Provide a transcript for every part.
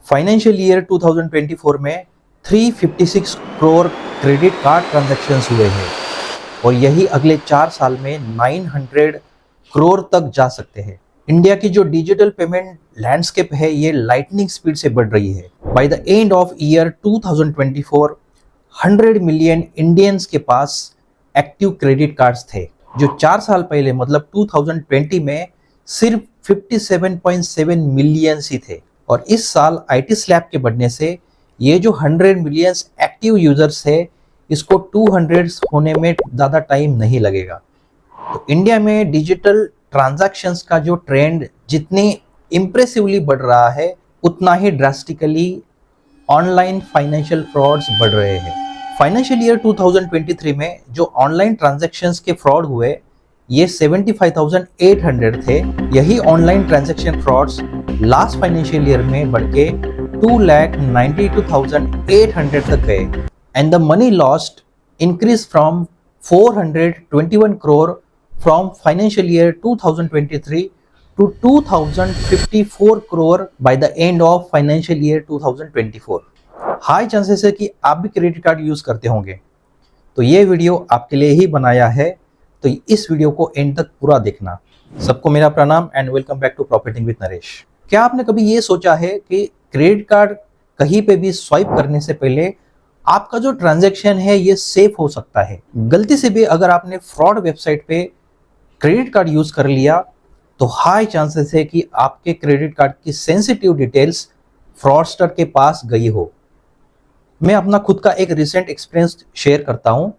Financial year 2024 में 356 crore credit card transactions हुए हैं और यही अगले 4 साल में 900 करोड़ तक जा सकते हैं। इंडिया की जो डिजिटल पेमेंट लैंडस्केप है ये लाइटनिंग स्पीड से बढ़ रही है। By the end of year 2024 100 million Indians के पास एक्टिव क्रेडिट कार्ड्स थे, जो 4 साल पहले मतलब 2020 में सिर्फ 57.7 मिलियन ही थे। और इस साल आईटी स्लैब के बढ़ने से ये जो 100 मिलियन एक्टिव यूजर्स है इसको 200 होने में ज़्यादा टाइम नहीं लगेगा। तो इंडिया में डिजिटल ट्रांजैक्शंस का जो ट्रेंड जितनी इम्प्रेसिवली बढ़ रहा है उतना ही ड्रास्टिकली ऑनलाइन फाइनेंशियल फ्रॉड्स बढ़ रहे हैं। फाइनेंशियल ईयर 2023 में जो ऑनलाइन ट्रांजैक्शंस के फ्रॉड हुए ये 75,800 थे। यही online transaction frauds last financial year में बढ़ के 2,92,800 तक गए and the money lost increase from 421 crore from financial year 2023 to 2,054 crore by the end of financial year 2024। High chances है कि आप भी क्रेडिट कार्ड यूज करते होंगे, तो ये वीडियो आपके लिए ही बनाया है, तो इस वीडियो को एंड तक पूरा देखना। सबको मेरा प्रणाम and welcome back to profiting with Naresh. क्या आपने कभी ये सोचा है कि क्रेडिट कार्ड कहीं पे भी स्वाइप करने से पहले आपका जो ट्रांजैक्शन है ये सेफ हो सकता है? गलती से भी अगर आपने फ्रॉड वेबसाइट पे क्रेडिट कार्ड यूज कर लिया तो हाई चांसेस है कि आपके क्रेडिट कार्ड की सेंसिटिव डिटेल्स फ्रॉडस्टर के पास गई हो। मैं अपना खुद का एक रिसेंट एक्सपीरियंस शेयर करता हूँ।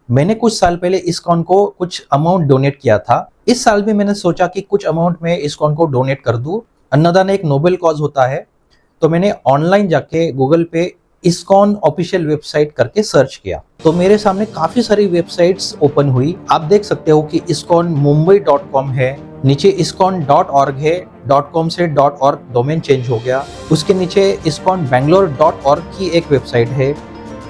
मैंने कुछ साल पहले इस्कॉन को कुछ अमाउंट डोनेट किया था। इस साल भी मैंने सोचा कि कुछ अमाउंट मैं इस्कॉन को डोनेट कर दूं। अन्नदान एक नोबेल कॉज होता है, तो मैंने ऑनलाइन जाके गूगल पे इस्कॉन ऑफिशियल वेबसाइट करके सर्च किया तो मेरे सामने काफी सारी वेबसाइट्स ओपन हुई। आप देख सकते हो कि इस्कॉन mumbai.com है, नीचे iskon.org है, .com से .org डोमेन चेंज हो गया। उसके नीचे इस्कॉन बैंगलोर.org की एक वेबसाइट है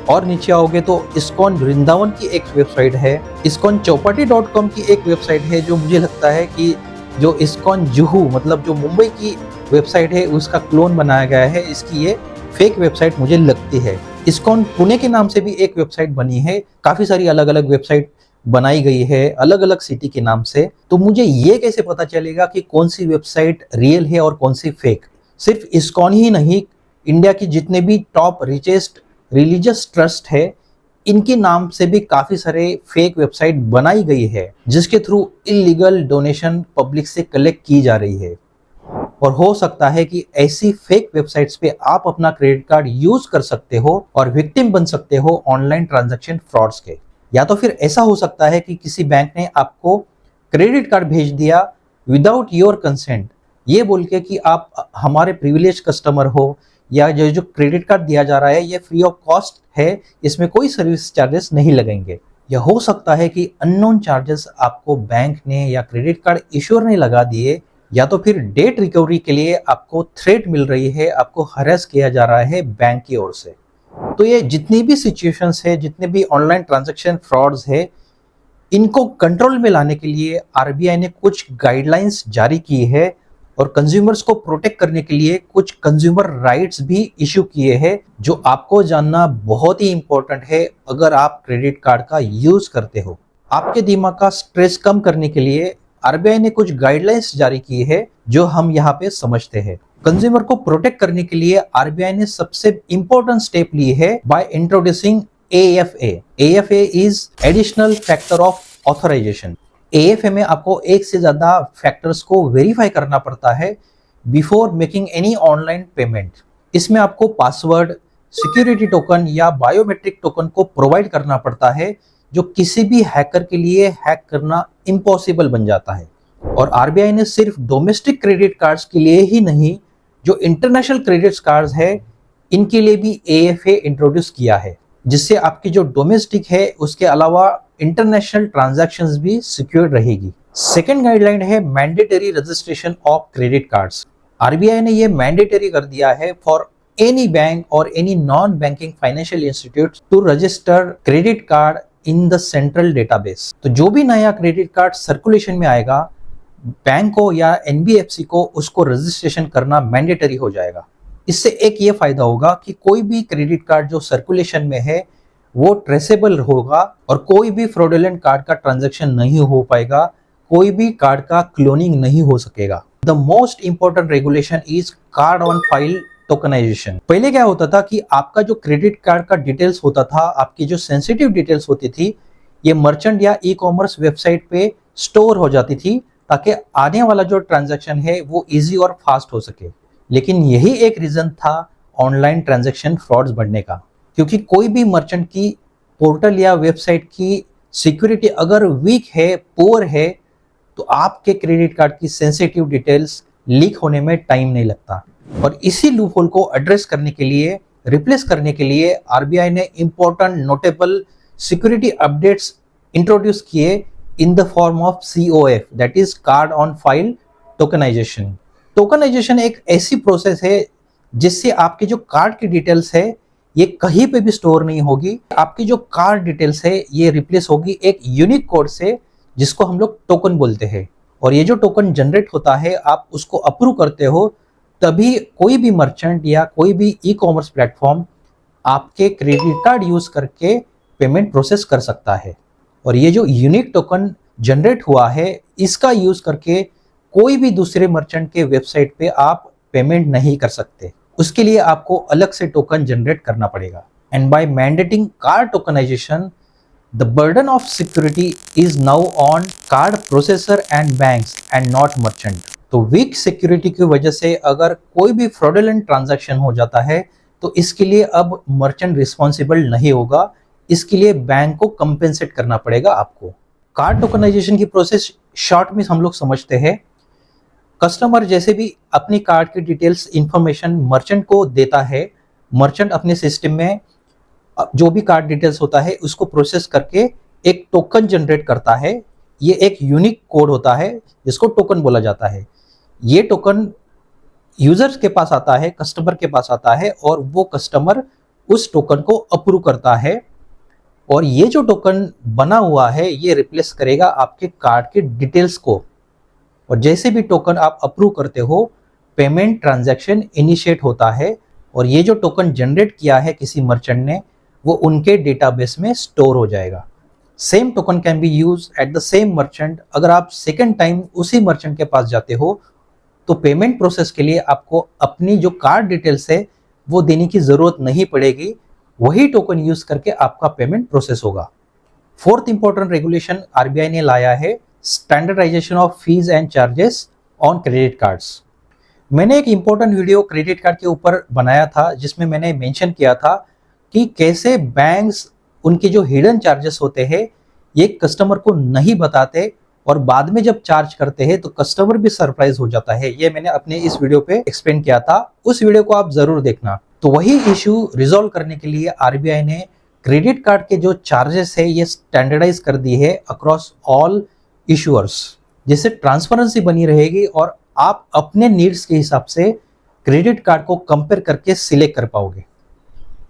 और नीचे आओगे तो इस्कॉन वृंदावन की एक वेबसाइट है। इस्कॉन चौपाटी.com की एक वेबसाइट है जो मुझे लगता है कि जो इस्कॉन जुहू मतलब जो मुंबई की वेबसाइट है उसका क्लोन बनाया गया है। इसकी ये फेक वेबसाइट मुझे लगती है। इस्कॉन पुणे के नाम से भी एक वेबसाइट बनी है, काफी सारी अलग अलग वेबसाइट बनाई गई है अलग अलग सिटी के नाम से। तो मुझे ये कैसे पता चलेगा कि कौन सी वेबसाइट रियल है और कौन सी फेक? सिर्फ इस्कॉन ही नहीं, इंडिया की जितने भी टॉप रिचेस्ट रिलीजियस ट्रस्ट है इनके नाम से भी काफी सारे फेक वेबसाइट बनाई गई है जिसके थ्रू इलीगल डोनेशन पब्लिक से कलेक्ट की जा रही है। और हो सकता है कि ऐसी फेक वेबसाइट्स पे आप अपना क्रेडिट कार्ड यूज कर सकते हो और विक्टिम बन सकते हो ऑनलाइन ट्रांजैक्शन फ्रॉड्स के। या तो फिर ऐसा हो सकता है कि किसी बैंक ने आपको क्रेडिट कार्ड भेज दिया विदाउट योर कंसेंट, ये बोल के कि आप हमारे प्रिविलेज कस्टमर हो या जो क्रेडिट कार्ड दिया जा रहा है ये फ्री ऑफ कॉस्ट है, इसमें कोई सर्विस चार्जेस नहीं लगेंगे। या हो सकता है कि अननोन चार्जेस आपको बैंक ने या क्रेडिट कार्ड इश्यूअर ने लगा दिए, या तो फिर डेट रिकवरी के लिए आपको थ्रेट मिल रही है, आपको हरेस किया जा रहा है बैंक की ओर से। तो ये जितनी भी सिचुएशंस है, जितने भी ऑनलाइन ट्रांजैक्शन फ्रॉड्स है, इनको कंट्रोल में लाने के लिए आरबीआई ने कुछ गाइडलाइंस जारी की है और कंज्यूमर्स को प्रोटेक्ट करने के लिए कुछ कंज्यूमर राइट्स भी इशू किए हैं जो आपको जानना बहुत ही इंपॉर्टेंट है अगर आप क्रेडिट कार्ड का यूज करते हो। आपके दिमाग का स्ट्रेस कम करने के लिए आरबीआई ने कुछ गाइडलाइंस जारी की है जो हम यहाँ पे समझते हैं। कंज्यूमर को प्रोटेक्ट करने के लिए आरबीआई ने सबसे इंपॉर्टेंट स्टेप ली है by introducing AFA। AFA is additional factor of authorisation. AFA में आपको एक से ज्यादा फैक्टर्स को वेरीफाई करना पड़ता है before making any online payment. इसमें आपको पासवर्ड, सिक्योरिटी टोकन या बायोमेट्रिक टोकन को प्रोवाइड करना पड़ता है जो किसी भी हैकर के लिए हैक करना इम्पॉसिबल बन जाता है। और आरबीआई ने सिर्फ डोमेस्टिक क्रेडिट कार्ड्स के लिए ही नहीं, जो इंटरनेशनल क्रेडिट कार्ड्स है इनके लिए भी AFA इंट्रोड्यूस किया है, जिससे आपकी जो डोमेस्टिक है उसके अलावा इंटरनेशनल ट्रांजैक्शंस भी सिक्योर रहेगी। सेकेंड गाइडलाइन है mandatory registration of credit cards. RBI ने ये मैंडेटरी कर दिया है फॉर एनी बैंक और any non banking financial institute to register credit card in the central database. तो जो भी नया क्रेडिट कार्ड सर्कुलेशन में आएगा बैंक को या एनबीएफसी को उसको रजिस्ट्रेशन करना मैंडेटरी हो जाएगा। इससे एक ये फायदा होगा कि कोई भी क्रेडिट कार्ड जो सर्कुलेशन में है वो ट्रेसेबल होगा और कोई भी फ्रॉडुलेंट कार्ड का ट्रांजैक्शन नहीं हो पाएगा, कोई भी कार्ड का क्लोनिंग नहीं हो सकेगा। The most important regulation is card on file tokenisation. पहले क्या होता था कि आपका जो क्रेडिट कार्ड का डिटेल्स होता था, आपकी जो सेंसिटिव डिटेल्स होती थी, ये मर्चेंट या ई कॉमर्स वेबसाइट पे स्टोर हो जाती थी ताकि आने वाला जो ट्रांजैक्शन है वो इजी और फास्ट हो सके। लेकिन यही एक रीजन था ऑनलाइन ट्रांजैक्शन फ्रॉड्स बढ़ने का, क्योंकि कोई भी मर्चेंट की पोर्टल या वेबसाइट की सिक्योरिटी अगर वीक है, पुअर है, तो आपके क्रेडिट कार्ड की सेंसिटिव डिटेल्स लीक होने में टाइम नहीं लगता। और इसी लूपहोल को एड्रेस करने के लिए, रिप्लेस करने के लिए आरबीआई ने important notable security updates introduce किए in the form of COF, that is card on file tokenization. Tokenization एक ऐसी प्रोसेस है जिससे आपके जो कार्ड की डिटेल्स है ये कहीं पे भी स्टोर नहीं होगी। आपकी जो कार्ड डिटेल्स है ये रिप्लेस होगी एक यूनिक कोड से जिसको हम लोग टोकन बोलते हैं। और ये जो टोकन जनरेट होता है, आप उसको अप्रूव करते हो, तभी कोई भी मर्चेंट या कोई भी ई कॉमर्स प्लेटफॉर्म आपके क्रेडिट कार्ड यूज करके पेमेंट प्रोसेस कर सकता है। और ये जो यूनिक टोकन जनरेट हुआ है, इसका यूज करके कोई भी दूसरे मर्चेंट के वेबसाइट पे आप पेमेंट नहीं कर सकते। उसके लिए आपको अलग से टोकन जनरेट करना पड़ेगा। And by mandating card tokenisation, the burden of security is now on card processor and banks and not merchant. तो वीक सिक्योरिटी की वजह से अगर कोई भी फ्रॉडुलेंट ट्रांजैक्शन हो जाता है तो इसके लिए अब मर्चेंट रिस्पॉन्सिबल नहीं होगा, इसके लिए बैंक को कंपेंसेट करना पड़ेगा आपको। कार्ड टोकनाइजेशन की प्रोसेस शॉर्ट में हम लोग समझते हैं। कस्टमर जैसे भी अपनी कार्ड की डिटेल्स इंफॉर्मेशन मर्चेंट को देता है, मर्चेंट अपने सिस्टम में जो भी कार्ड डिटेल्स होता है उसको प्रोसेस करके एक टोकन जनरेट करता है। ये एक यूनिक कोड होता है जिसको टोकन बोला जाता है। ये टोकन यूजर्स के पास आता है, कस्टमर के पास आता है, और वो कस्टमर उस टोकन को अप्रूव करता है। और ये जो टोकन बना हुआ है ये रिप्लेस करेगा आपके कार्ड के डिटेल्स को। और जैसे भी टोकन आप अप्रूव करते हो, पेमेंट ट्रांजैक्शन इनिशिएट होता है और ये जो टोकन जनरेट किया है किसी मर्चेंट ने, वो उनके डेटाबेस में स्टोर हो जाएगा। Same token can be use at the same merchant. अगर आप सेकेंड टाइम उसी मर्चेंट के पास जाते हो तो पेमेंट प्रोसेस के लिए आपको अपनी जो कार्ड डिटेल्स है वो देने की जरूरत नहीं पड़ेगी, वही टोकन यूज करके आपका पेमेंट प्रोसेस होगा। फोर्थ इंपॉर्टेंट रेगुलेशन आरबीआई ने लाया है standardisation of fees and charges on credit cards. मैंने एक इंपॉर्टेंट वीडियो क्रेडिट कार्ड के ऊपर बनाया था जिसमें मैंने मेंशन किया था कि कैसे बैंक्स उनके जो हिडन चार्जेस होते हैं ये कस्टमर को नहीं बताते और बाद में जब चार्ज करते हैं तो कस्टमर भी सरप्राइज हो जाता है। ये मैंने अपने इस वीडियो पे एक्सप्लेन किया था, उस वीडियो को आप जरूर देखना। तो वही इशू रिजॉल्व करने के लिए आरबीआई ने क्रेडिट कार्ड के जो चार्जेस है ये स्टैंडर्डाइज कर दी है अक्रॉस ऑल इशूअर्स, जिससे ट्रांसपेरेंसी बनी रहेगी और आप अपने नीड्स के हिसाब से क्रेडिट कार्ड को कंपेयर करके सिलेक्ट कर पाओगे।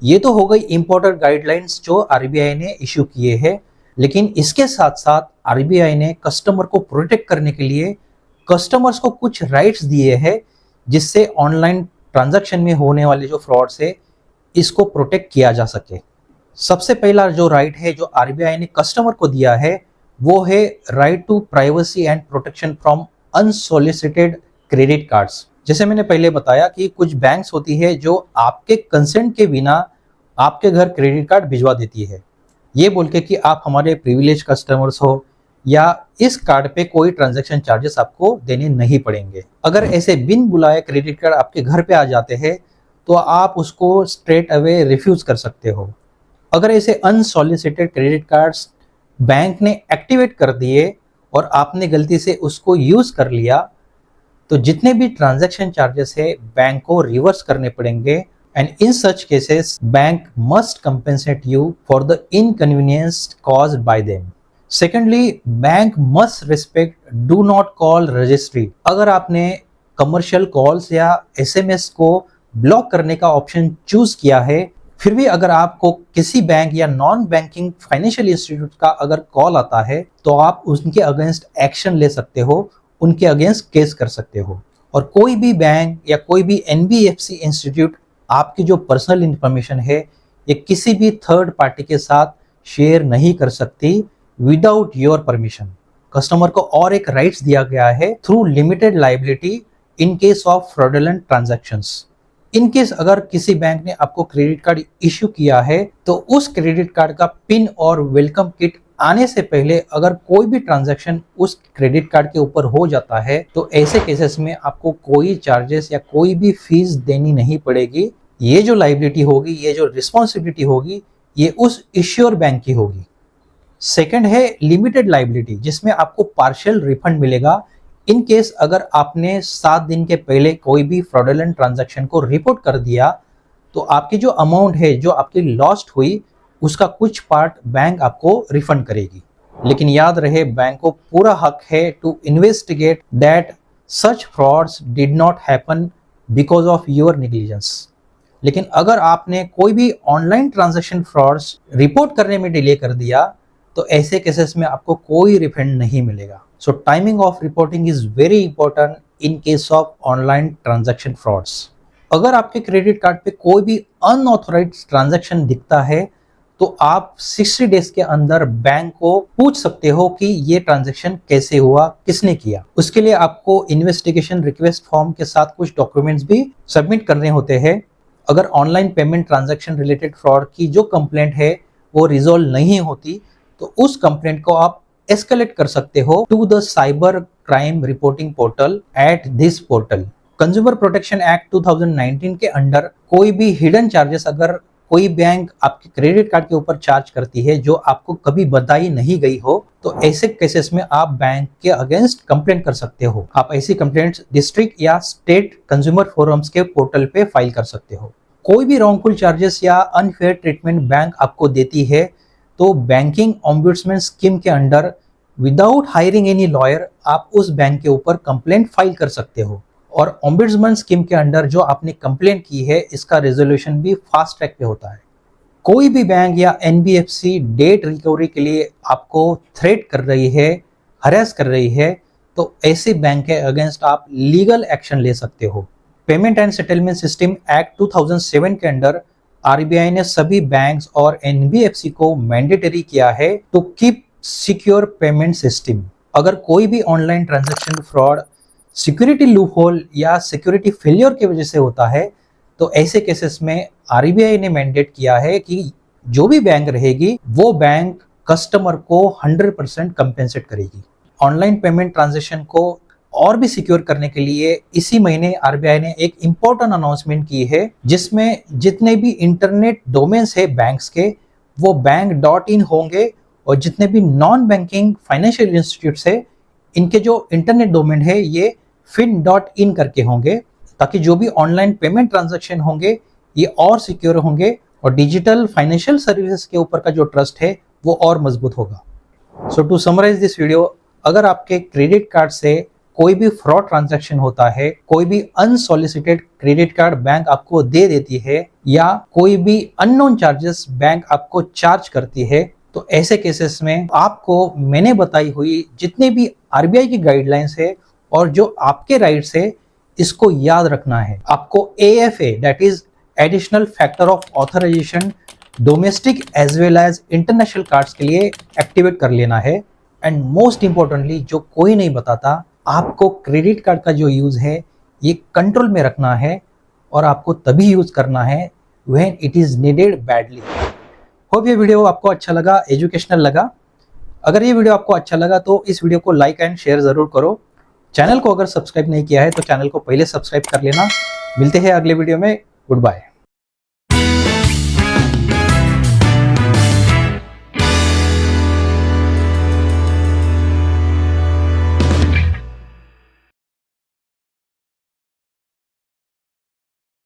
ये तो हो गई इंपॉर्टेंट गाइडलाइंस जो आरबीआई ने इशू किए हैं, लेकिन इसके साथ साथ आरबीआई ने कस्टमर को प्रोटेक्ट करने के लिए कस्टमर्स को कुछ राइट्स दिए हैं जिससे ऑनलाइन ट्रांजैक्शन में होने वाले जो फ्रॉड्स है इसको प्रोटेक्ट किया जा सके। सबसे पहला जो राइट है जो आरबीआई ने कस्टमर को दिया है वो है right to privacy and protection from unsolicited credit cards. जैसे मैंने पहले बताया कि कुछ बैंक्स होती है जो आपके कंसेंट के बिना आपके घर क्रेडिट कार्ड भिजवा देती है, ये बोल के कि आप हमारे प्रिविलेज कस्टमर्स हो या इस कार्ड पे कोई ट्रांजैक्शन चार्जेस आपको देने नहीं पड़ेंगे। अगर ऐसे बिन बुलाए क्रेडिट कार्ड आपके घर पे आ जाते हैं तो आप उसको स्ट्रेट अवे रिफ्यूज कर सकते हो। अगर ऐसे अनसॉलिसिटेड क्रेडिट कार्ड्स बैंक ने एक्टिवेट कर दिए और आपने गलती से उसको यूज कर लिया तो जितने भी ट्रांजैक्शन चार्जेस है बैंक को रिवर्स करने पड़ेंगे। And in such cases bank must compensate you for the inconvenience caused by them. Secondly, bank must respect do not call registry. अगर आपने कमर्शियल कॉल्स या एसएमएस को ब्लॉक करने का ऑप्शन चूज किया है, फिर भी अगर आपको किसी बैंक या नॉन बैंकिंग फाइनेंशियल इंस्टीट्यूट का अगर कॉल आता है तो आप उनके अगेंस्ट एक्शन ले सकते हो, उनके अगेंस्ट केस कर सकते हो। और कोई भी बैंक या कोई भी NBFC इंस्टीट्यूट आपकी जो पर्सनल इंफॉर्मेशन है ये किसी भी थर्ड पार्टी के साथ शेयर नहीं कर सकती विदाउट योर परमिशन। कस्टमर को और एक राइट्स दिया गया है through limited liability in case of fraudulent transactions. In case अगर किसी बैंक ने आपको क्रेडिट कार्ड इश्यू किया है तो उस क्रेडिट कार्ड का पिन और वेलकम किट आने से पहले अगर कोई भी ट्रांजैक्शन उस क्रेडिट कार्ड के ऊपर हो जाता है तो ऐसे केसेस में आपको कोई चार्जेस या कोई भी फीस देनी नहीं पड़ेगी। ये जो लायबिलिटी होगी, ये जो रिस्पॉन्सिबिलिटी होगी, ये उस इश्योर बैंक की होगी। सेकंड है लिमिटेड लायबिलिटी, जिसमें आपको पार्शियल रिफंड मिलेगा इन केस अगर आपने 7 दिन के पहले कोई भी फ्रॉडुलेंट ट्रांजैक्शन को रिपोर्ट कर दिया तो आपकी जो अमाउंट है जो आपकी लॉस्ट हुई उसका कुछ पार्ट बैंक आपको रिफंड करेगी। लेकिन याद रहे, बैंक को पूरा हक है to investigate that such frauds did not happen because of your negligence. लेकिन अगर आपने कोई भी ऑनलाइन ट्रांजैक्शन फ्रॉड्स रिपोर्ट करने में डिले कर दिया तो ऐसे केसेस में आपको कोई रिफंड नहीं मिलेगा। So timing of reporting is very important in case of online transaction frauds. अगर आपके क्रेडिट कार्ड पे कोई भी अनऑथोराइज्ड ट्रांजैक्शन दिखता है तो आप 60 डेज के अंदर बैंक को पूछ सकते हो कि ये ट्रांजैक्शन कैसे हुआ, किसने किया। उसके लिए आपको इन्वेस्टिगेशन रिक्वेस्ट फॉर्म के साथ कुछ डॉक्यूमेंट्स भी सबमिट करने होते हैं। अगर online payment transaction related fraud की जो कंप्लेंट है वो रिजॉल्व नहीं होती तो उस कंप्लेंट को आप एस्केलेट कर सकते हो to the cyber crime reporting portal at this portal. Consumer protection act 2019 के अंडर कोई भी हिडन चार्जेस अगर कोई बैंक आपके क्रेडिट कार्ड के ऊपर चार्ज करती है जो आपको कभी बताई नहीं गई हो तो ऐसे केसेस में आप बैंक के अगेंस्ट कंप्लेंट कर सकते हो। आप ऐसी कंप्लेंट्स डिस्ट्रिक्ट या स्टेट कंज्यूमर फोरम्स के पोर्टल पे फाइल कर सकते हो। कोई भी रॉन्गफुल चार्जेस या अनफेयर ट्रीटमेंट बैंक आपको देती है तो बैंकिंग ओम्बुड्समैन स्कीम के under without hiring any lawyer आप उस बैंक के ऊपर कंप्लेंट फाइल कर सकते हो। और ओम्बुड्समैन स्कीम के अंडर जो आपने कंप्लेंट की है इसका रेजोल्यूशन भी फास्ट ट्रैक पे होता है। कोई भी बैंक या NBFC डेट रिकवरी के लिए आपको थ्रेट कर रही है, हरेस कर रही है तो ऐसे बैंक के अगेंस्ट आप लीगल एक्शन ले सकते हो। Payment and settlement system act 2007 के अंडर RBI ने सभी बैंक्स और NBFC को मैंडेटरी किया है to keep secure payment system. अगर कोई भी online transaction fraud security loophole या सिक्योरिटी फेलियर की वजह से होता है तो ऐसे केसेस में RBI ने मैंडेट किया है कि जो भी बैंक रहेगी वो बैंक कस्टमर को 100% कंपेंसेट करेगी। ऑनलाइन पेमेंट ट्रांजैक्शन को और भी सिक्योर करने के लिए इसी महीने RBI ने एक इम्पोर्टेंट अनाउंसमेंट की है जिसमें जितने भी इंटरनेट डोमेन्स है बैंक्स के वो bank.in होंगे और जितने भी नॉन बैंकिंग फाइनेंशियल इंस्टीट्यूट्स है इनके जो इंटरनेट डोमेन है ये fin.in करके होंगे ताकि जो भी ऑनलाइन पेमेंट ट्रांजैक्शन होंगे ये और सिक्योर होंगे और डिजिटल फाइनेंशियल सर्विसेज के ऊपर का जो ट्रस्ट है वो और मजबूत होगा। सो टू समराइज दिस वीडियो, अगर आपके क्रेडिट कार्ड से कोई भी फ्रॉड ट्रांजैक्शन होता है, कोई भी अनसॉलिसिटेड क्रेडिट कार्ड बैंक आपको दे देती है या कोई भी अननोन चार्जेस बैंक आपको चार्ज करती है तो ऐसे केसेस में आपको मैंने बताई हुई जितने भी RBI की गाइडलाइंस है और जो आपके राइट्स है इसको याद रखना है। आपको AFA that is additional factor of authorisation domestic as well as international cards के लिए एक्टिवेट कर लेना है। एंड मोस्ट इंपॉर्टेंटली जो कोई नहीं बताता, आपको क्रेडिट कार्ड का जो यूज है ये कंट्रोल में रखना है और आपको तभी यूज करना है when it is needed badly. Hope ये वीडियो आपको अच्छा लगा, एजुकेशनल लगा। अगर ये वीडियो आपको अच्छा लगा तो इस वीडियो को लाइक एंड शेयर जरूर करो। चैनल को अगर सब्सक्राइब नहीं किया है तो चैनल को पहले सब्सक्राइब कर लेना। मिलते हैं अगले वीडियो में। Good bye.